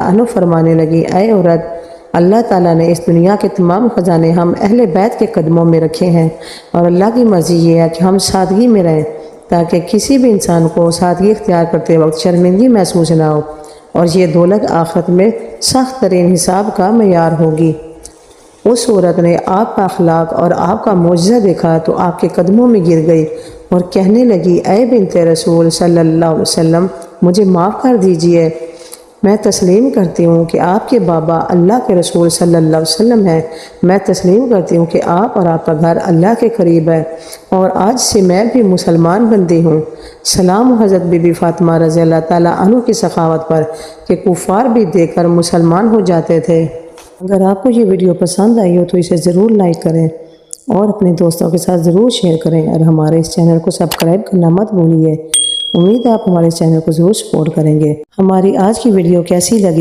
عنہ فرمانے لگی، اے عورت، اللہ تعالیٰ نے اس دنیا کے تمام خزانے ہم اہل بیت کے قدموں میں رکھے ہیں، اور اللہ کی مرضی یہ ہے کہ ہم سادگی میں رہیں تاکہ کسی بھی انسان کو سادگی اختیار کرتے وقت شرمندگی محسوس نہ ہو، اور یہ دولت آخرت میں سخت ترین حساب کا معیار ہوگی۔ اس عورت نے آپ کا اخلاق اور آپ کا معجزہ دیکھا تو آپ کے قدموں میں گر گئی اور کہنے لگی، اے بنت رسول صلی اللہ علیہ وسلم، مجھے معاف کر دیجئے، میں تسلیم کرتی ہوں کہ آپ کے بابا اللہ کے رسول صلی اللہ علیہ وسلم ہیں، میں تسلیم کرتی ہوں کہ آپ اور آپ کا گھر اللہ کے قریب ہے، اور آج سے میں بھی مسلمان بندی ہوں۔ سلام حضرت بی بی فاطمہ رضی اللہ تعالیٰ عنہ کی سخاوت پر کہ کفار بھی دیکھ کر مسلمان ہو جاتے تھے۔ اگر آپ کو یہ ویڈیو پسند آئی ہو تو اسے ضرور لائک کریں اور اپنے دوستوں کے ساتھ ضرور شیئر کریں، اور ہمارے اس چینل کو سبسکرائب کرنا مت بھولیے۔ امید ہے آپ ہمارے چینل کو ضرور سپورٹ کریں گے۔ ہماری آج کی ویڈیو کیسی لگی؟